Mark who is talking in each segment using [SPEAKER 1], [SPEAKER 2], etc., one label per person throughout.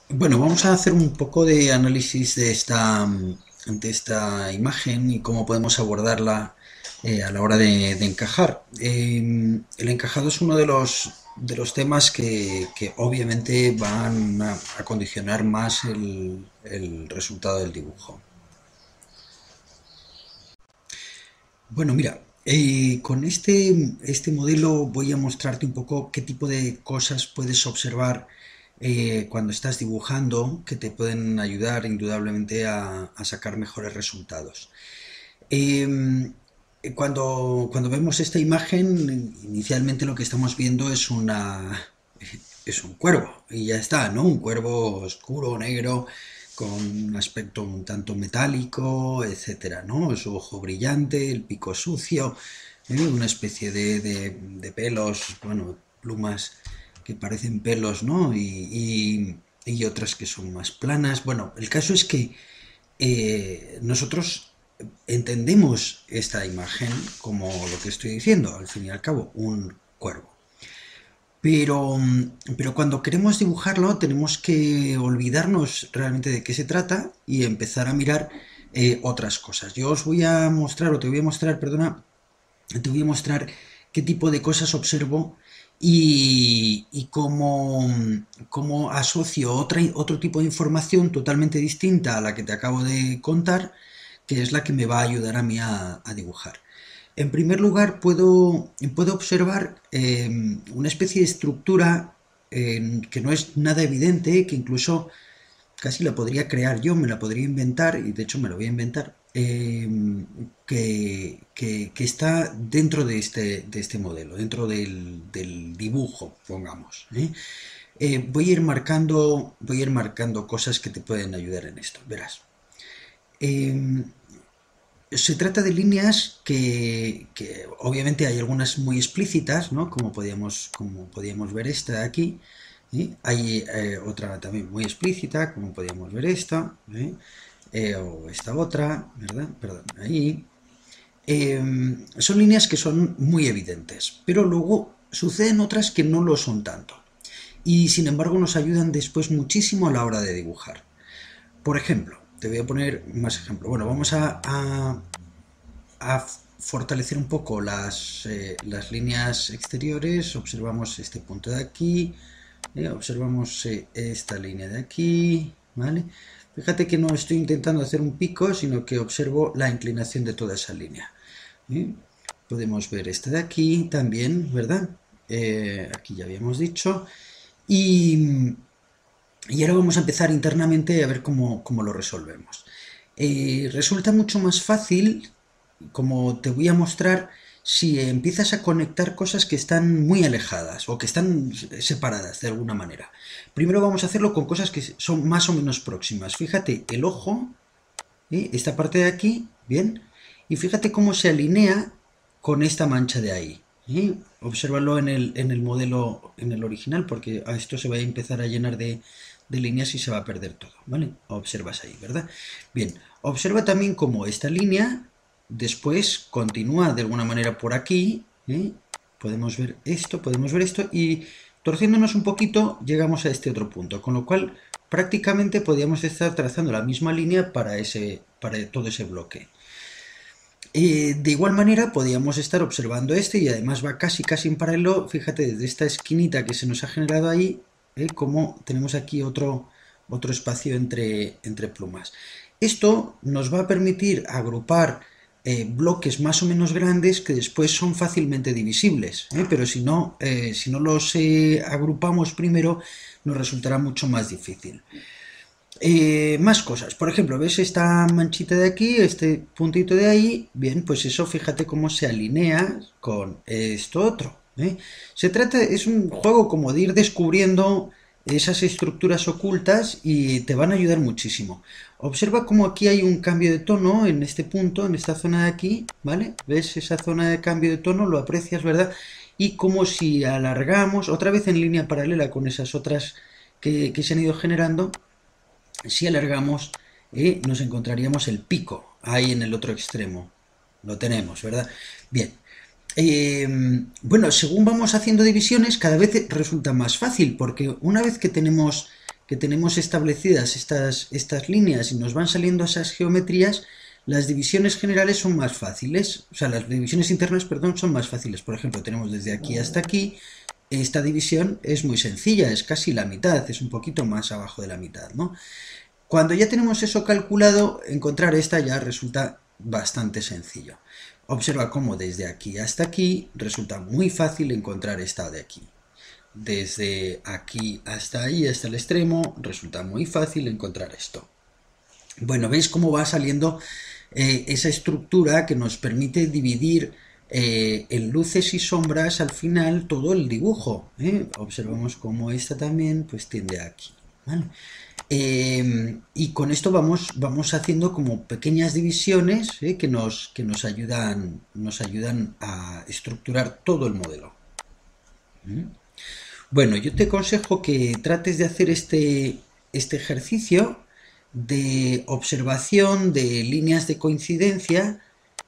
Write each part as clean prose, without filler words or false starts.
[SPEAKER 1] Bueno, vamos a hacer un poco de análisis de esta imagen y cómo podemos abordarla a la hora de encajar. El encajado es uno de los temas que obviamente van a condicionar más el resultado del dibujo. Bueno, mira, con este modelo voy a mostrarte un poco qué tipo de cosas puedes observar cuando estás dibujando que te pueden ayudar indudablemente a sacar mejores resultados. Eh, cuando vemos esta imagen, inicialmente lo que estamos viendo es un cuervo y ya está, ¿no? Un cuervo oscuro, negro, con un aspecto un tanto metálico, etcétera, ¿no? Su ojo brillante, el pico sucio, una especie de pelos, bueno, plumas que parecen pelos, ¿no? Y otras que son más planas. Bueno, el caso es que nosotros entendemos esta imagen como lo que estoy diciendo, al fin y al cabo, un cuervo. Pero, pero cuando queremos dibujarlo tenemos que olvidarnos realmente de qué se trata y empezar a mirar otras cosas. Yo os voy a mostrar, o te voy a mostrar, perdona, te voy a mostrar qué tipo de cosas observo y cómo asocio otro tipo de información totalmente distinta a la que te acabo de contar, que es la que me va a ayudar a mí a dibujar. En primer lugar, puedo observar una especie de estructura que no es nada evidente, que incluso casi la podría crear yo, me la podría inventar, y de hecho me la voy a inventar, que está dentro de este modelo, dentro del dibujo, pongamos. Voy a ir marcando cosas que te pueden ayudar en esto, verás. Eh, Se trata de líneas que obviamente hay algunas muy explícitas, ¿no? Como podíamos ver esta de aquí. Hay otra también muy explícita, como podíamos ver esta. O esta otra, ¿verdad? Perdón, ahí. Son líneas que son muy evidentes, pero luego suceden otras que no lo son tanto. Y sin embargo nos ayudan después muchísimo a la hora de dibujar. Por ejemplo, te voy a poner más ejemplos. Bueno, vamos a fortalecer un poco las líneas exteriores. Observamos este punto de aquí, observamos esta línea de aquí, ¿vale? Fíjate que no estoy intentando hacer un pico, sino que observo la inclinación de toda esa línea. ¿Eh? Podemos ver este de aquí también, ¿verdad? Aquí ya habíamos dicho. Y, y ahora vamos a empezar internamente a ver cómo lo resolvemos. Resulta mucho más fácil, como te voy a mostrar, si empiezas a conectar cosas que están muy alejadas o que están separadas de alguna manera. Primero vamos a hacerlo con cosas que son más o menos próximas. Fíjate, el ojo, esta parte de aquí, bien, y fíjate cómo se alinea con esta mancha de ahí. Obsérvalo en el modelo, en el original, porque a esto se va a empezar a llenar de líneas y se va a perder todo, ¿vale? Observas ahí, ¿verdad? Bien, observa también cómo esta línea después continúa de alguna manera por aquí, ¿eh? Podemos ver esto, y torciéndonos un poquito llegamos a este otro punto, con lo cual prácticamente podríamos estar trazando la misma línea para todo ese bloque. De igual manera podríamos estar observando este y además va casi en paralelo, fíjate, desde esta esquinita que se nos ha generado ahí, como tenemos aquí otro espacio entre plumas. Esto nos va a permitir agrupar bloques más o menos grandes que después son fácilmente divisibles, pero si no los agrupamos primero nos resultará mucho más difícil. Más cosas, por ejemplo, ¿ves esta manchita de aquí, este puntito de ahí? Bien, pues eso fíjate cómo se alinea con esto otro. Es un juego como de ir descubriendo esas estructuras ocultas y te van a ayudar muchísimo. Observa cómo aquí hay un cambio de tono en este punto, en esta zona de aquí, ¿vale? ¿Ves esa zona de cambio de tono? Lo aprecias, ¿verdad? Y como si alargamos, otra vez en línea paralela con esas otras que se han ido generando, si alargamos, nos encontraríamos el pico ahí en el otro extremo. Lo tenemos, ¿verdad? Bien. Bueno, según vamos haciendo divisiones, cada vez resulta más fácil, porque una vez que tenemos que tenemos establecidas estas líneas y nos van saliendo esas geometrías, las divisiones generales son más fáciles, o sea, las divisiones internas, perdón, son más fáciles. Por ejemplo, tenemos desde aquí hasta aquí, esta división es muy sencilla, es casi la mitad, es un poquito más abajo de la mitad, ¿no? Cuando ya tenemos eso calculado, encontrar esta ya resulta bastante sencillo. Observa cómo desde aquí hasta aquí resulta muy fácil encontrar esta de aquí. Desde aquí hasta ahí, hasta el extremo, resulta muy fácil encontrar esto. Bueno, ¿veis cómo va saliendo esa estructura que nos permite dividir en luces y sombras al final todo el dibujo? Observamos cómo esta también pues tiende aquí, ¿vale? Y con esto vamos haciendo como pequeñas divisiones que nos ayudan a estructurar todo el modelo. Bueno, yo te aconsejo que trates de hacer este ejercicio de observación de líneas de coincidencia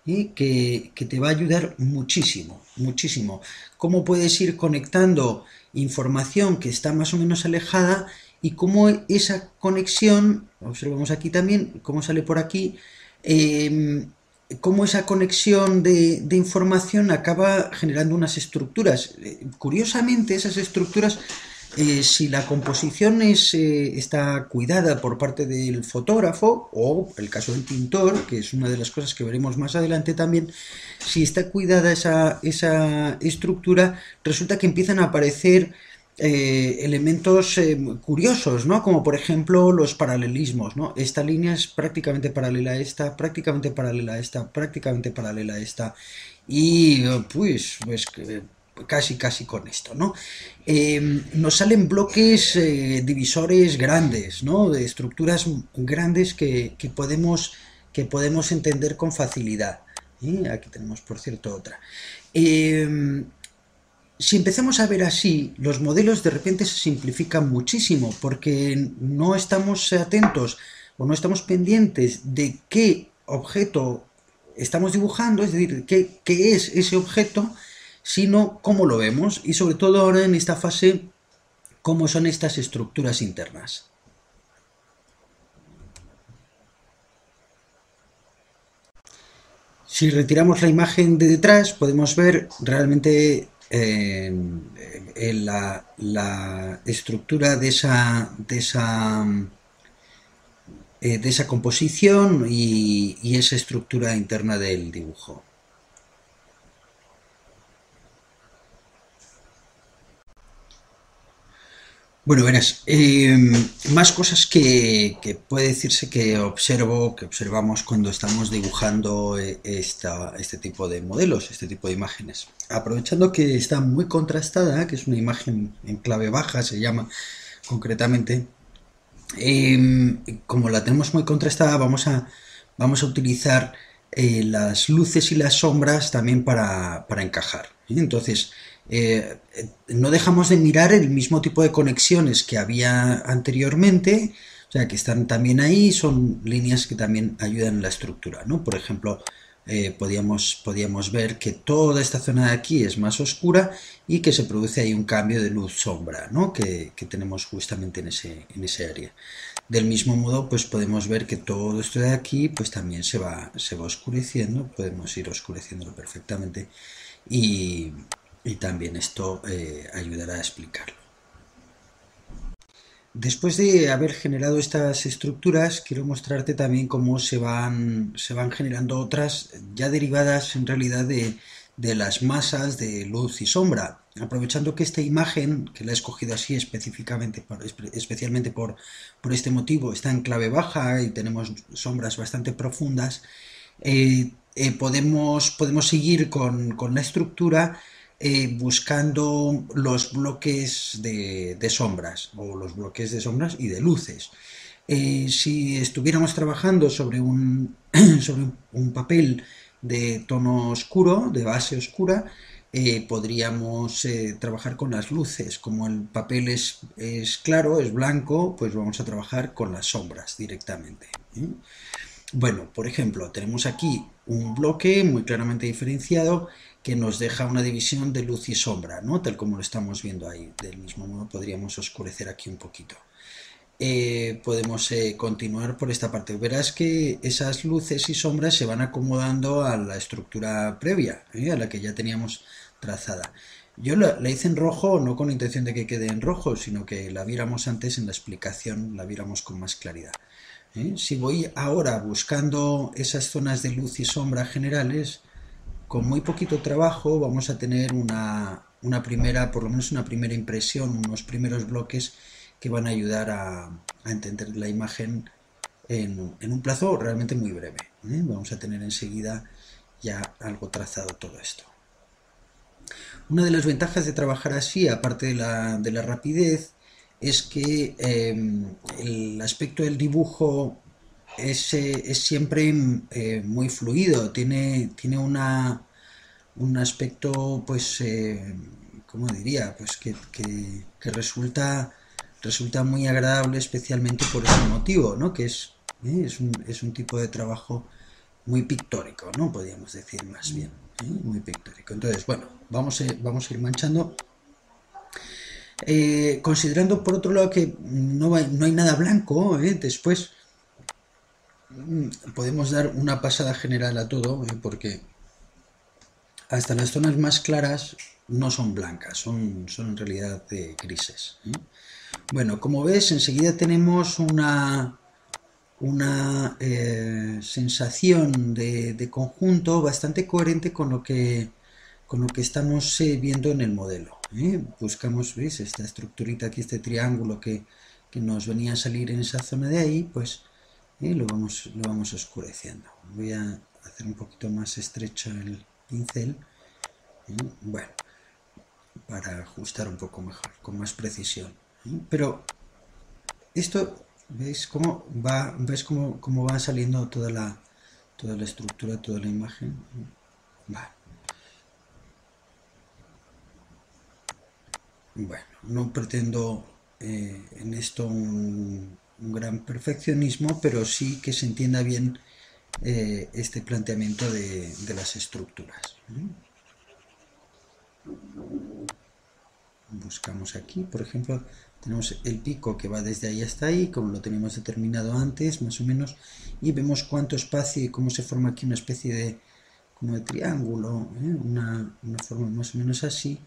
[SPEAKER 1] que te va a ayudar muchísimo, muchísimo. Cómo puedes ir conectando información que está más o menos alejada y cómo esa conexión, observamos aquí también, cómo sale por aquí, cómo esa conexión de información acaba generando unas estructuras. Curiosamente, esas estructuras, si la composición está cuidada por parte del fotógrafo, o el caso del pintor, que es una de las cosas que veremos más adelante también, si está cuidada esa estructura, resulta que empiezan a aparecer elementos curiosos, ¿no? Como por ejemplo los paralelismos, ¿no? Esta línea es prácticamente paralela a esta, prácticamente paralela a esta, prácticamente paralela a esta, y pues casi con esto, ¿no? Nos salen bloques divisores grandes, ¿no? De estructuras grandes que podemos entender con facilidad. Aquí tenemos, por cierto, otra. Si empezamos a ver así, los modelos de repente se simplifican muchísimo porque no estamos atentos o no estamos pendientes de qué objeto estamos dibujando, es decir, qué es ese objeto, sino cómo lo vemos y sobre todo ahora en esta fase, cómo son estas estructuras internas. Si retiramos la imagen de detrás, podemos ver realmente la estructura de esa composición y esa estructura interna del dibujo. Bueno, verás, más cosas que puede decirse que observamos cuando estamos dibujando este tipo de modelos, este tipo de imágenes. Aprovechando que está muy contrastada, que es una imagen en clave baja, se llama concretamente, como la tenemos muy contrastada, vamos a utilizar las luces y las sombras también para encajar. Entonces, no dejamos de mirar el mismo tipo de conexiones que había anteriormente, o sea, que están también ahí, son líneas que también ayudan en la estructura, ¿no? Por ejemplo, podíamos ver que toda esta zona de aquí es más oscura y que se produce ahí un cambio de luz-sombra, ¿no? que tenemos justamente en ese área. Del mismo modo, pues podemos ver que todo esto de aquí pues también se va oscureciendo, podemos ir oscureciéndolo perfectamente y también esto ayudará a explicarlo. Después de haber generado estas estructuras, quiero mostrarte también cómo se van generando otras ya derivadas en realidad de las masas de luz y sombra. Aprovechando que esta imagen, que la he escogido así específicamente, especialmente por este motivo, está en clave baja y tenemos sombras bastante profundas, podemos seguir con la estructura buscando los bloques de sombras o los bloques de sombras y de luces. Si estuviéramos trabajando sobre un papel de tono oscuro, de base oscura, podríamos trabajar con las luces. Como el papel es claro, es blanco, pues vamos a trabajar con las sombras directamente. Bueno, por ejemplo, tenemos aquí un bloque muy claramente diferenciado que nos deja una división de luz y sombra, ¿no? Tal como lo estamos viendo ahí. Del mismo modo podríamos oscurecer aquí un poquito. podemos continuar por esta parte. Verás que esas luces y sombras se van acomodando a la estructura previa, a la que ya teníamos trazada. Yo la hice en rojo no con intención de que quede en rojo, sino que la viéramos antes en la explicación, la viéramos con más claridad. Si voy ahora buscando esas zonas de luz y sombra generales, con muy poquito trabajo vamos a tener una primera, por lo menos una primera impresión, unos primeros bloques que van a ayudar a entender la imagen en un plazo realmente muy breve. Vamos a tener enseguida ya algo trazado todo esto. Una de las ventajas de trabajar así, aparte de la rapidez, es que el aspecto del dibujo es siempre muy fluido, tiene un aspecto, pues, ¿cómo diría? Pues que resulta muy agradable, especialmente por ese motivo, ¿no? Que es un tipo de trabajo muy pictórico, ¿no? Podríamos decir más bien, muy pictórico. Entonces, bueno, vamos a ir manchando. Considerando por otro lado que no hay nada blanco, después podemos dar una pasada general a todo, porque hasta las zonas más claras no son blancas, son en realidad grises. Bueno, como ves, enseguida tenemos una sensación de conjunto bastante coherente con lo que estamos viendo en el modelo. Buscamos, ¿veis? Esta estructurita aquí, este triángulo que nos venía a salir en esa zona de ahí, pues lo vamos oscureciendo. Voy a hacer un poquito más estrecho el pincel, bueno, para ajustar un poco mejor, con más precisión. Pero esto, ¿veis cómo va, cómo va saliendo toda la estructura, toda la imagen? Vale. Bueno, no pretendo en esto un gran perfeccionismo, pero sí que se entienda bien este planteamiento de las estructuras. Buscamos aquí, por ejemplo, tenemos el pico que va desde ahí hasta ahí, como lo teníamos determinado antes, más o menos, y vemos cuánto espacio y cómo se forma aquí una especie de, como de triángulo, una forma más o menos así.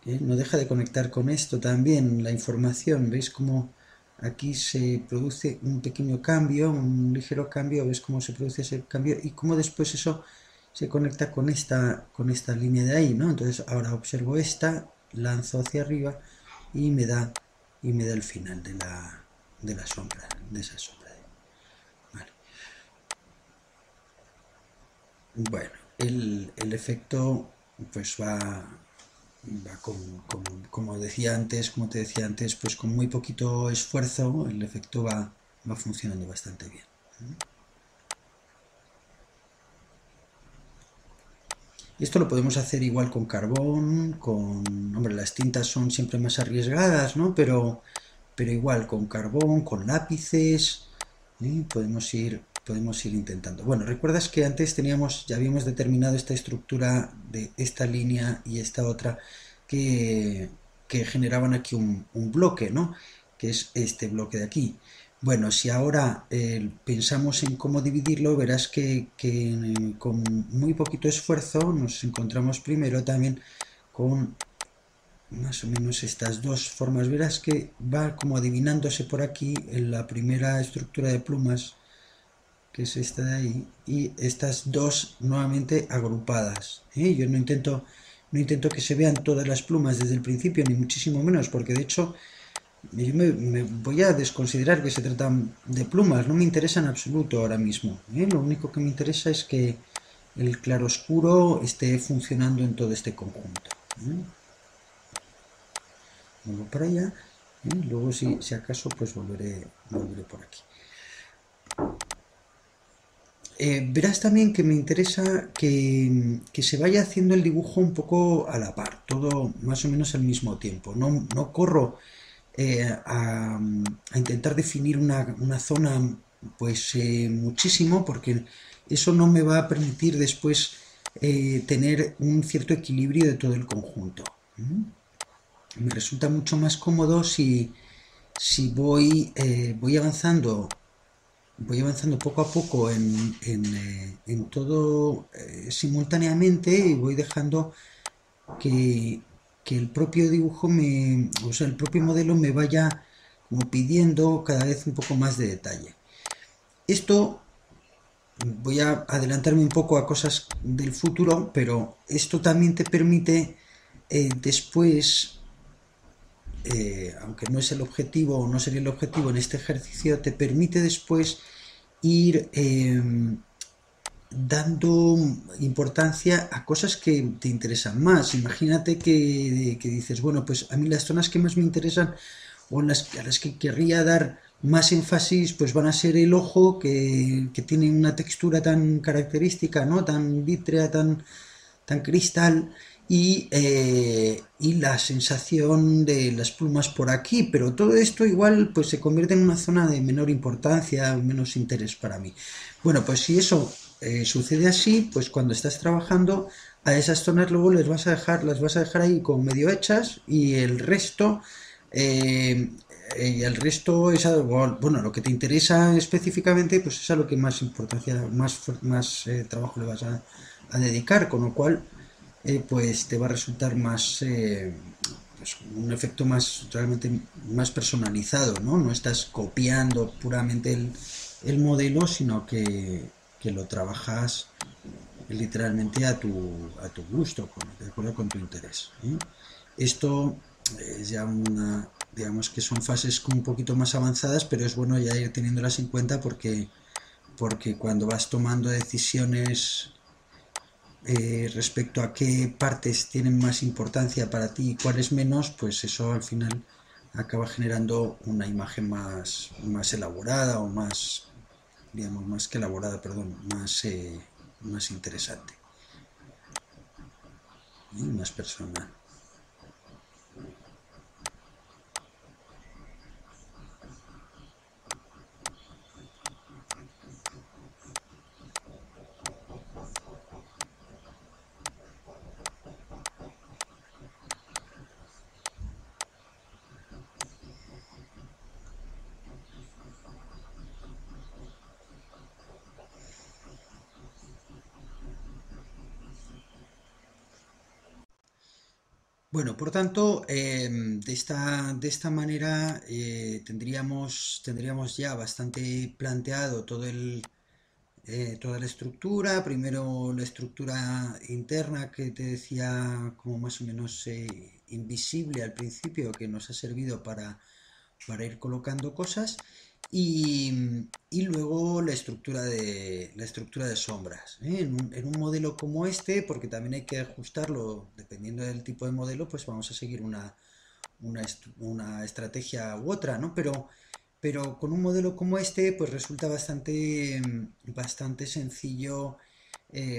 [SPEAKER 1] No deja de conectar con esto también la información, ¿veis cómo aquí se produce un pequeño cambio, un ligero cambio? ¿Ves cómo se produce ese cambio? Y cómo después eso se conecta con esta línea de ahí, ¿no? Entonces ahora observo esta, lanzo hacia arriba y me da el final de la sombra, de esa sombra. Vale. Bueno, el efecto pues va como decía antes, como te decía antes, pues con muy poquito esfuerzo el efecto va funcionando bastante bien. Esto lo podemos hacer igual con carbón, hombre, las tintas son siempre más arriesgadas, ¿no? Pero igual con carbón, con lápices, podemos ir intentando. Bueno, recuerdas que antes ya habíamos determinado esta estructura de esta línea y esta otra que generaban aquí un bloque, ¿no? Que es este bloque de aquí. Bueno, si ahora pensamos en cómo dividirlo, verás que con muy poquito esfuerzo nos encontramos primero también con más o menos estas dos formas. Verás que va como adivinándose por aquí en la primera estructura de plumas, que es esta de ahí, y estas dos nuevamente agrupadas. Yo no intento que se vean todas las plumas desde el principio, ni muchísimo menos, porque de hecho yo me voy a desconsiderar que se tratan de plumas, no me interesa en absoluto ahora mismo. Lo único que me interesa es que el claroscuro esté funcionando en todo este conjunto. Vuelvo para allá, luego si acaso pues volveré por aquí. Verás también que me interesa que se vaya haciendo el dibujo un poco a la par, todo más o menos al mismo tiempo. No corro a intentar definir una zona pues muchísimo, porque eso no me va a permitir después tener un cierto equilibrio de todo el conjunto. me resulta mucho más cómodo si voy avanzando poco a poco en todo simultáneamente y voy dejando que, que el propio dibujo o sea, el propio modelo me vaya como pidiendo cada vez un poco más de detalle. Esto voy a adelantarme un poco a cosas del futuro, pero esto también te permite después, aunque no es el objetivo o no sería el objetivo en este ejercicio, te permite después ir dando importancia a cosas que te interesan más. Imagínate que dices, bueno, pues a mí las zonas que más me interesan o a las que querría dar más énfasis, pues van a ser el ojo, que tiene una textura tan característica, ¿no? Tan vítrea, tan cristal, y la sensación de las plumas por aquí, pero todo esto igual pues se convierte en una zona de menor importancia, menos interés para mí. Bueno, pues si eso sucede así, pues cuando estás trabajando a esas zonas luego las vas a dejar ahí como medio hechas y el resto es algo, bueno, lo que te interesa específicamente, pues es a lo que más importancia, más trabajo le vas a dedicar, con lo cual pues te va a resultar más pues, un efecto más realmente más personalizado, ¿no? No estás copiando puramente el modelo, sino que lo trabajas literalmente a tu gusto, de acuerdo con tu interés, ¿eh? Esto es ya digamos que son fases un poquito más avanzadas, pero es bueno ya ir teniéndolas en cuenta porque cuando vas tomando decisiones respecto a qué partes tienen más importancia para ti y cuáles menos, pues eso al final acaba generando una imagen más elaborada o más, digamos, más que elaborada, perdón, más interesante y más personal. Bueno, por tanto, de esta manera tendríamos ya bastante planteado toda la estructura. Primero la estructura interna que te decía como más o menos invisible al principio, que nos ha servido para ir colocando cosas. Y luego la estructura de sombras, ¿eh? En un modelo como este, porque también hay que ajustarlo dependiendo del tipo de modelo, pues vamos a seguir una estrategia u otra, ¿no? Pero con un modelo como este, pues resulta bastante sencillo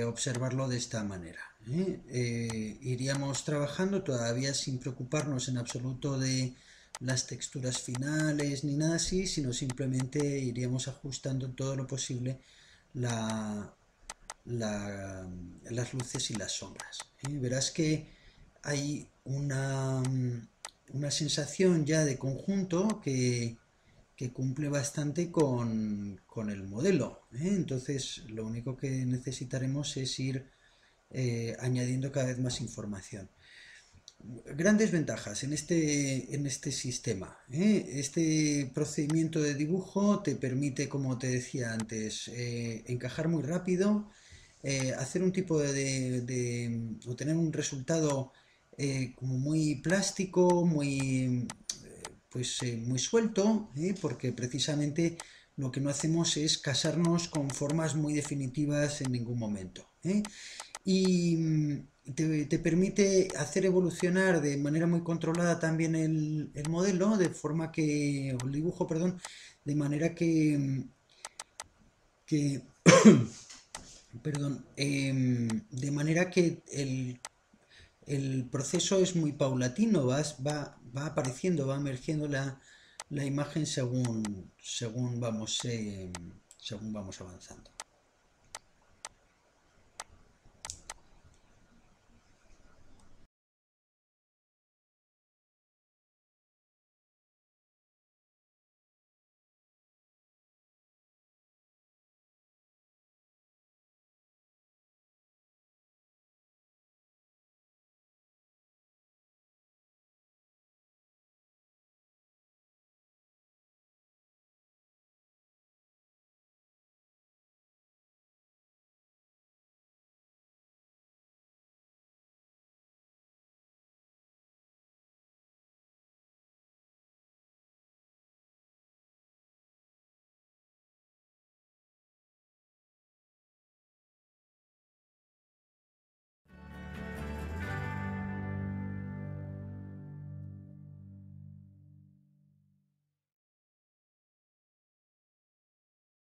[SPEAKER 1] observarlo de esta manera, ¿eh? Iríamos trabajando todavía sin preocuparnos en absoluto de las texturas finales ni nada así, sino simplemente iríamos ajustando en todo lo posible la, las luces y las sombras, ¿eh? Verás que hay una sensación ya de conjunto que cumple bastante con el modelo, ¿eh? Entonces lo único que necesitaremos es ir añadiendo cada vez más información. Grandes ventajas en este sistema, ¿eh? Este procedimiento de dibujo te permite, como te decía antes, encajar muy rápido, hacer un tipo o tener un resultado como muy plástico, muy suelto, porque precisamente lo que no hacemos es casarnos con formas muy definitivas en ningún momento, y te permite hacer evolucionar de manera muy controlada también el modelo, o el dibujo, perdón, de manera que perdón, de manera que el proceso es muy paulatino, va apareciendo, va emergiendo la imagen según vamos avanzando.